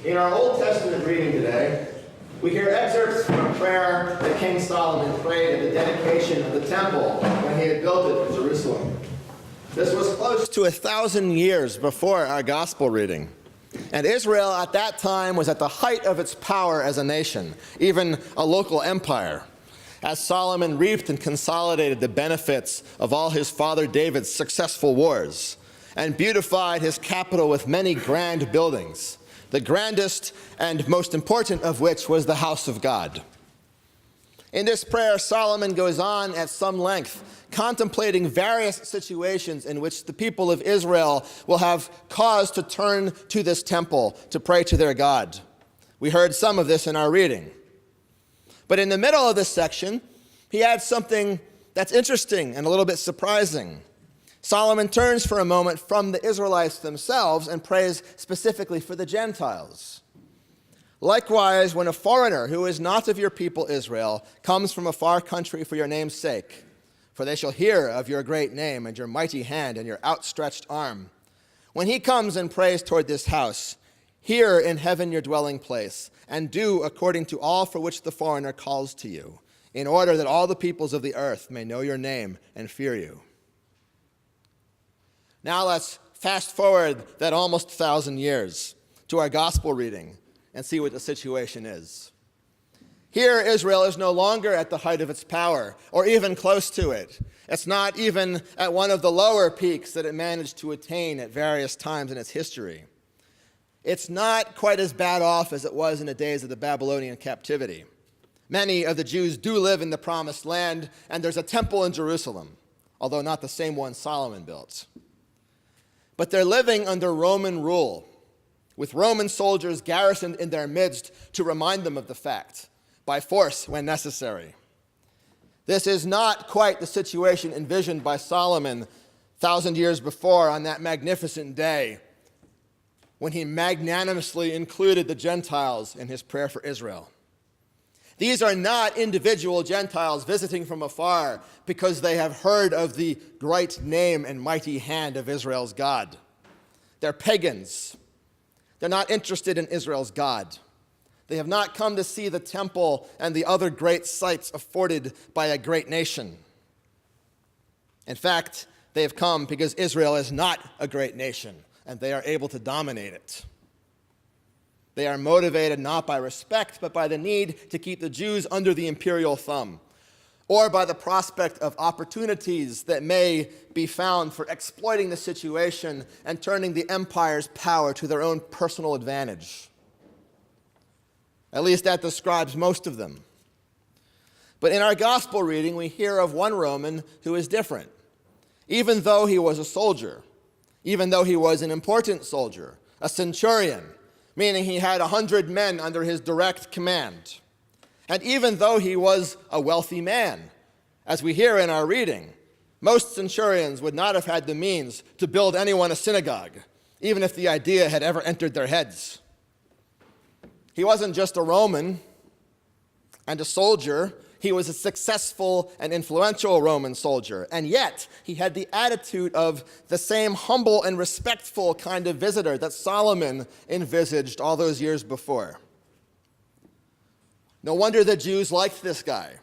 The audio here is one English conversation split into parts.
In our Old Testament reading today, we hear excerpts from a prayer that King Solomon prayed at the dedication of the temple when he had built it in Jerusalem. This was close to 1,000 years before our gospel reading. And Israel at that time was at the height of its power as a nation, even a local empire, as Solomon reaped and consolidated the benefits of all his father David's successful wars, and beautified his capital with many grand buildings, the grandest and most important of which was the house of God. In this prayer, Solomon goes on at some length, contemplating various situations in which the people of Israel will have cause to turn to this temple to pray to their God. We heard some of this in our reading. But in the middle of this section, he adds something that's interesting and a little bit surprising. Solomon turns for a moment from the Israelites themselves and prays specifically for the Gentiles. Likewise, when a foreigner who is not of your people Israel comes from a far country for your name's sake, for they shall hear of your great name and your mighty hand and your outstretched arm. When he comes and prays toward this house, hear in heaven your dwelling place, and do according to all for which the foreigner calls to you, in order that all the peoples of the earth may know your name and fear you. Now let's fast forward that almost 1,000 years to our gospel reading and see what the situation is. Here, Israel is no longer at the height of its power, or even close to it. It's not even at one of the lower peaks that it managed to attain at various times in its history. It's not quite as bad off as it was in the days of the Babylonian captivity. Many of the Jews do live in the Promised Land, and there's a temple in Jerusalem, although not the same one Solomon built. But they're living under Roman rule, with Roman soldiers garrisoned in their midst to remind them of the fact, by force when necessary. This is not quite the situation envisioned by Solomon 1,000 years before on that magnificent day when he magnanimously included the Gentiles in his prayer for Israel. These are not individual Gentiles visiting from afar because they have heard of the great name and mighty hand of Israel's God. They're pagans. They're not interested in Israel's God. They have not come to see the temple and the other great sights afforded by a great nation. In fact, they have come because Israel is not a great nation, and they are able to dominate it. They are motivated not by respect, but by the need to keep the Jews under the imperial thumb, or by the prospect of opportunities that may be found for exploiting the situation and turning the empire's power to their own personal advantage. At least that describes most of them. But in our gospel reading, we hear of one Roman who is different. Even though he was a soldier, even though he was an important soldier, a centurion, meaning he had 100 men under his direct command. And even though he was a wealthy man, as we hear in our reading, most centurions would not have had the means to build anyone a synagogue, even if the idea had ever entered their heads. He wasn't just a Roman and a soldier. He was a successful and influential Roman soldier, and yet he had the attitude of the same humble and respectful kind of visitor that Solomon envisaged all those years before. No wonder the Jews liked this guy.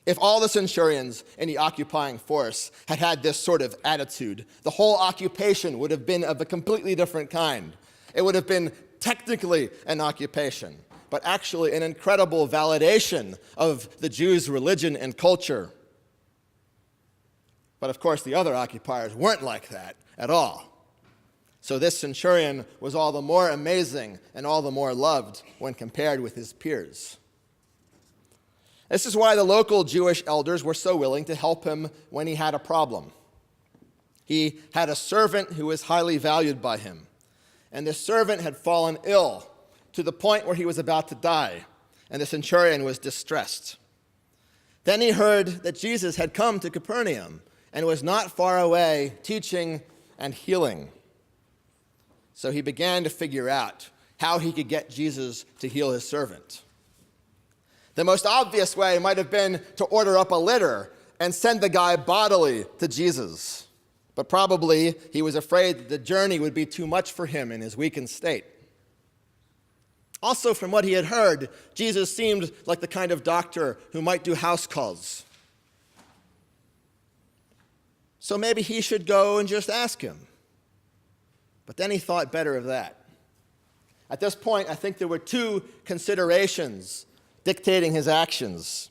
If all the centurions in the occupying force had had this sort of attitude, the whole occupation would have been of a completely different kind. It would have been technically an occupation, but actually an incredible validation of the Jews' religion and culture. But of course, the other occupiers weren't like that at all. So this centurion was all the more amazing and all the more loved when compared with his peers. This is why the local Jewish elders were so willing to help him when he had a problem. He had a servant who was highly valued by him, and this servant had fallen ill to the point where he was about to die, and the centurion was distressed. Then he heard that Jesus had come to Capernaum and was not far away teaching and healing. So he began to figure out how he could get Jesus to heal his servant. The most obvious way might have been to order up a litter and send the guy bodily to Jesus. But probably he was afraid that the journey would be too much for him in his weakened state. Also, from what he had heard, Jesus seemed like the kind of doctor who might do house calls. So maybe he should go and just ask him. But then he thought better of that. At this point, I think there were two considerations dictating his actions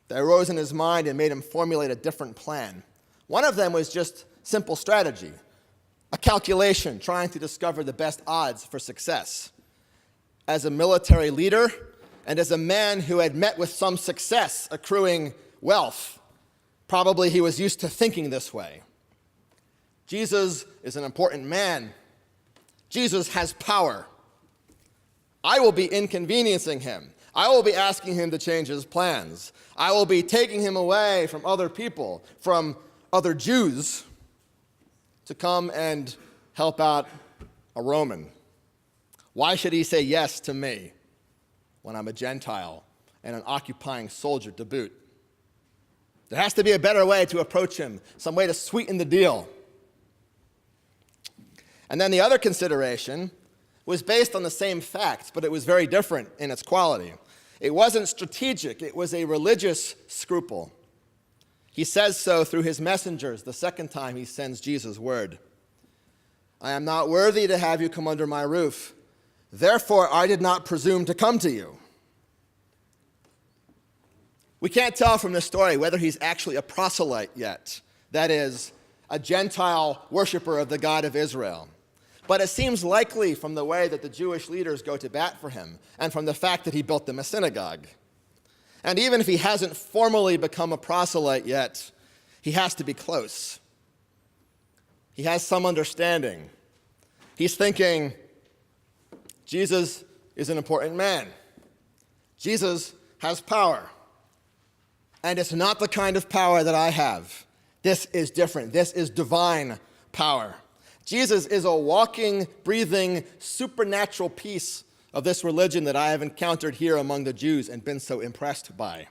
that arose in his mind and made him formulate a different plan. One of them was just simple strategy, a calculation trying to discover the best odds for success. As a military leader and as a man who had met with some success accruing wealth, probably he was used to thinking this way. Jesus is an important man. Jesus has power. I will be inconveniencing him. I will be asking him to change his plans. I will be taking him away from other people, from other Jews, to come and help out a Roman. Why should he say yes to me when I'm a Gentile and an occupying soldier to boot? There has to be a better way to approach him, some way to sweeten the deal. And then the other consideration was based on the same facts, but it was very different in its quality. It wasn't strategic, it was a religious scruple. He says so through his messengers the second time he sends Jesus word. I am not worthy to have you come under my roof. Therefore, I did not presume to come to you. We can't tell from this story whether he's actually a proselyte yet, that is, a Gentile worshiper of the God of Israel. But it seems likely from the way that the Jewish leaders go to bat for him and from the fact that he built them a synagogue. And even if he hasn't formally become a proselyte yet, he has to be close. He has some understanding. He's thinking, Jesus is an important man. Jesus has power. And it's not the kind of power that I have. This is different. This is divine power. Jesus is a walking, breathing, supernatural piece of this religion that I have encountered here among the Jews and been so impressed by.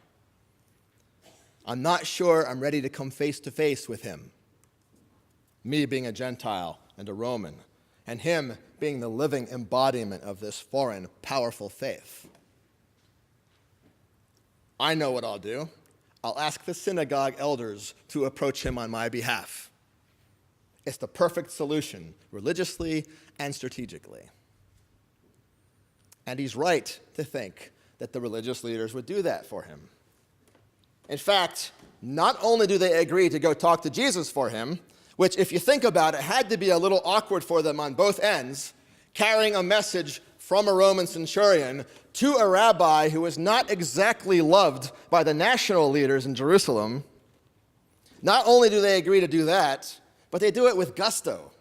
I'm not sure I'm ready to come face to face with him, me being a Gentile and a Roman, and him being the living embodiment of this foreign, powerful faith. I know what I'll do. I'll ask the synagogue elders to approach him on my behalf. It's the perfect solution, religiously and strategically. And he's right to think that the religious leaders would do that for him. In fact, not only do they agree to go talk to Jesus for him, which, if you think about it, had to be a little awkward for them on both ends, carrying a message from a Roman centurion to a rabbi who was not exactly loved by the national leaders in Jerusalem. Not only do they agree to do that, but they do it with gusto.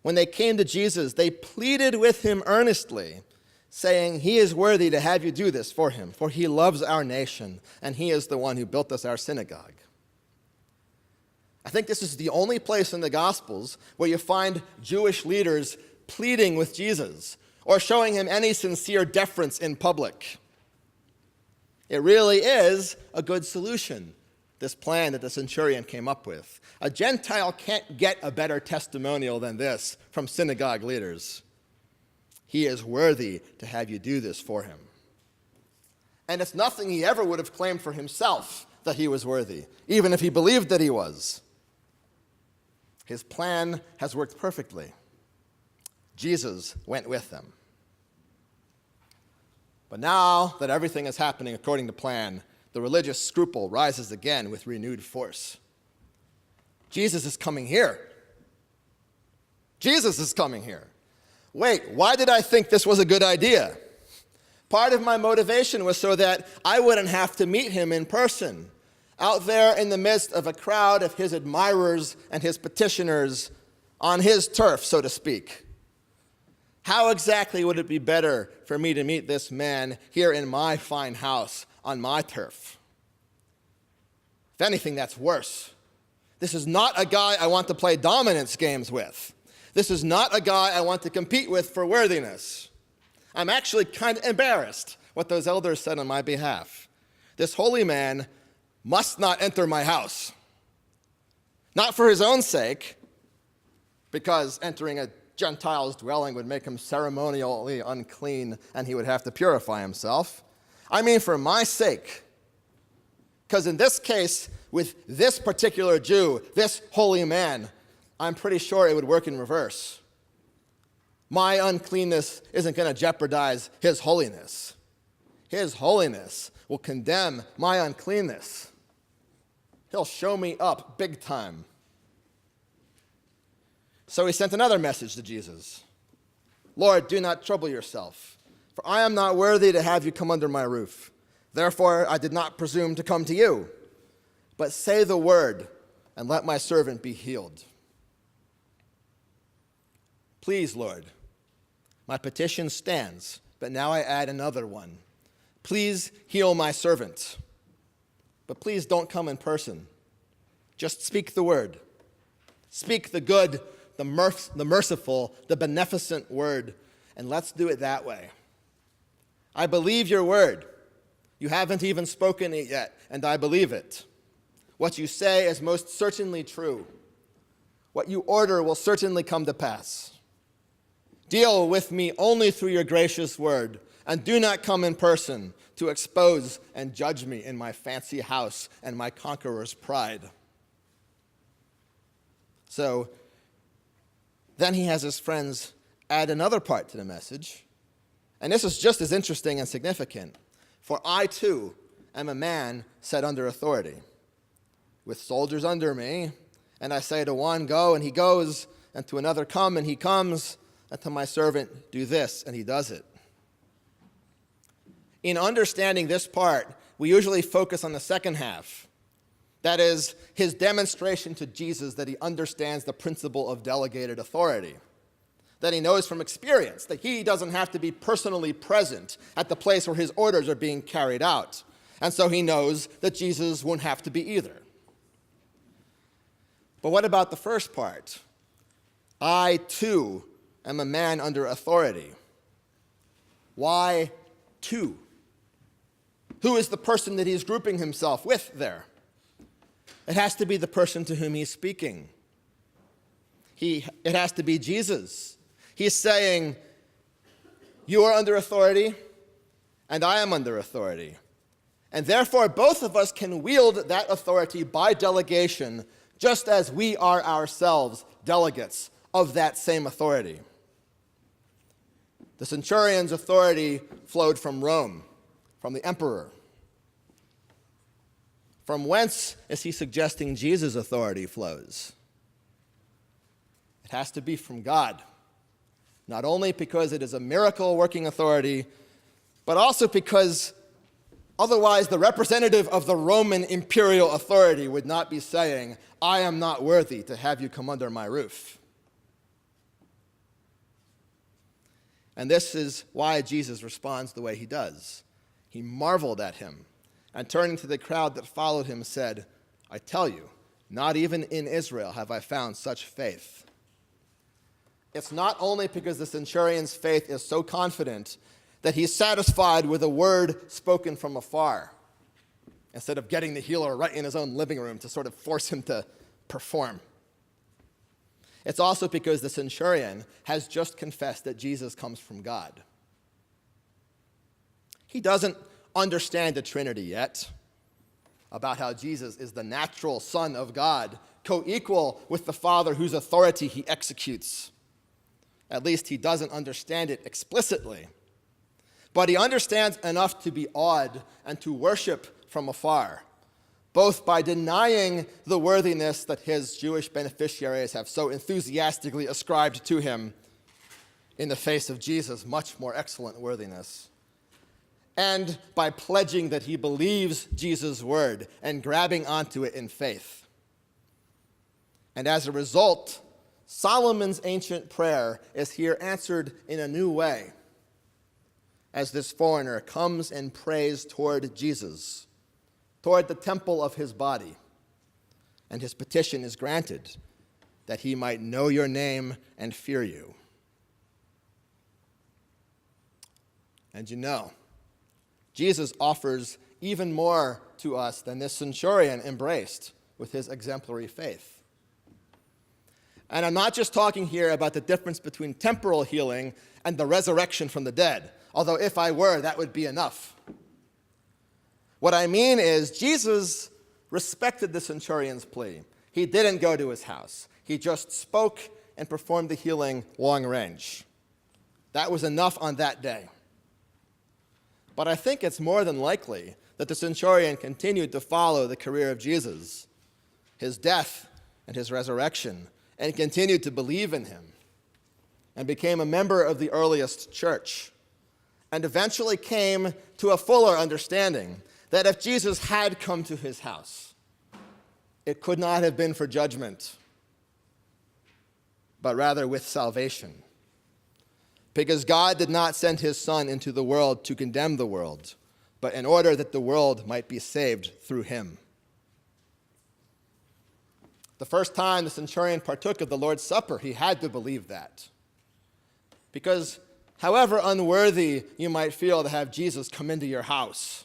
When they came to Jesus, they pleaded with him earnestly, saying, he is worthy to have you do this for him, for he loves our nation, and he is the one who built us our synagogue. I think this is the only place in the Gospels where you find Jewish leaders pleading with Jesus or showing him any sincere deference in public. It really is a good solution, this plan that the centurion came up with. A Gentile can't get a better testimonial than this from synagogue leaders. He is worthy to have you do this for him. And it's nothing he ever would have claimed for himself that he was worthy, even if he believed that he was. His plan has worked perfectly. Jesus went with them. But now that everything is happening according to plan, the religious scruple rises again with renewed force. Jesus is coming here. Jesus is coming here. Wait, why did I think this was a good idea? Part of my motivation was so that I wouldn't have to meet him in person, out there in the midst of a crowd of his admirers and his petitioners on his turf, so to speak. How exactly would it be better for me to meet this man here in my fine house on my turf? If anything, that's worse. This is not a guy I want to play dominance games with. This is not a guy I want to compete with for worthiness. I'm actually kind of embarrassed what those elders said on my behalf. This holy man must not enter my house. Not for his own sake, because entering a Gentiles' dwelling would make him ceremonially unclean and he would have to purify himself. I mean for my sake. Because in this case, with this particular Jew, this holy man, I'm pretty sure it would work in reverse. My uncleanness isn't going to jeopardize his holiness. His holiness will condemn my uncleanness. He'll show me up big time. So he sent another message to Jesus. Lord, do not trouble yourself, for I am not worthy to have you come under my roof. Therefore, I did not presume to come to you. But say the word, and let my servant be healed. Please, Lord, my petition stands, but now I add another one. Please heal my servant. But please don't come in person. Just speak the word. Speak the good, the merciful, the beneficent word, and let's do it that way. I believe your word. You haven't even spoken it yet, and I believe it. What you say is most certainly true. What you order will certainly come to pass. Deal with me only through your gracious word, and do not come in person to expose and judge me in my fancy house and my conqueror's pride. So then he has his friends add another part to the message, and this is just as interesting and significant. For I, too, am a man set under authority, with soldiers under me, and I say to one, go, and he goes, and to another, come, and he comes, and to my servant, do this, and he does it. In understanding this part, we usually focus on the second half. That is, his demonstration to Jesus that he understands the principle of delegated authority. That he knows from experience that he doesn't have to be personally present at the place where his orders are being carried out. And so he knows that Jesus won't have to be either. But what about the first part? I, too, am a man under authority. Why two? Who is the person that he's grouping himself with there? It has to be the person to whom he's speaking. It has to be Jesus. He's saying, you are under authority, and I am under authority. And therefore, both of us can wield that authority by delegation, just as we are ourselves delegates of that same authority. The centurion's authority flowed from Rome, from the emperor. From whence is he suggesting Jesus' authority flows? It has to be from God. Not only because it is a miracle-working authority, but also because otherwise the representative of the Roman imperial authority would not be saying, I am not worthy to have you come under my roof. And this is why Jesus responds the way he does. He marveled at him, and turning to the crowd that followed him said, I tell you, not even in Israel have I found such faith. It's not only because the centurion's faith is so confident that he's satisfied with a word spoken from afar, instead of getting the healer right in his own living room to sort of force him to perform. It's also because the centurion has just confessed that Jesus comes from God. He doesn't understand the Trinity yet, about how Jesus is the natural Son of God, co-equal with the Father whose authority he executes. At least he doesn't understand it explicitly. But he understands enough to be awed and to worship from afar, both by denying the worthiness that his Jewish beneficiaries have so enthusiastically ascribed to him in the face of Jesus' much more excellent worthiness, and by pledging that he believes Jesus' word and grabbing onto it in faith. And as a result, Solomon's ancient prayer is here answered in a new way, as this foreigner comes and prays toward Jesus, toward the temple of his body, and his petition is granted, that he might know your name and fear you. And you know, Jesus offers even more to us than this centurion embraced with his exemplary faith. And I'm not just talking here about the difference between temporal healing and the resurrection from the dead, although if I were, that would be enough. What I mean is Jesus respected the centurion's plea. He didn't go to his house. He just spoke and performed the healing long range. That was enough on that day. But I think it's more than likely that the centurion continued to follow the career of Jesus, his death and his resurrection, and continued to believe in him, and became a member of the earliest church, and eventually came to a fuller understanding that if Jesus had come to his house, it could not have been for judgment, but rather with salvation. Because God did not send his Son into the world to condemn the world, but in order that the world might be saved through him. The first time the centurion partook of the Lord's Supper, he had to believe that. Because however unworthy you might feel to have Jesus come into your house,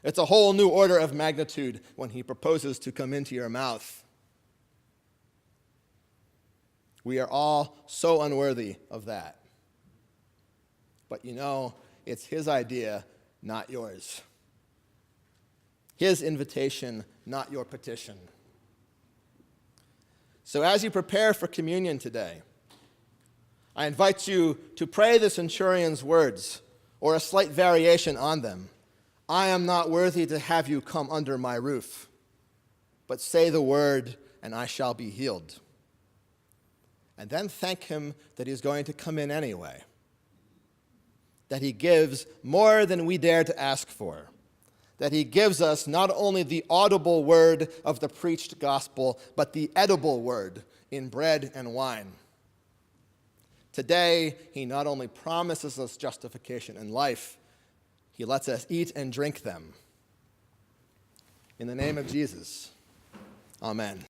it's a whole new order of magnitude when he proposes to come into your mouth. We are all so unworthy of that. But you know, it's his idea, not yours. His invitation, not your petition. So as you prepare for communion today, I invite you to pray the centurion's words, or a slight variation on them. I am not worthy to have you come under my roof, but say the word, and I shall be healed. And then thank him that he's going to come in anyway, that he gives more than we dare to ask for, that he gives us not only the audible word of the preached gospel, but the edible word in bread and wine. Today, he not only promises us justification and life, he lets us eat and drink them. In the name of Jesus, amen.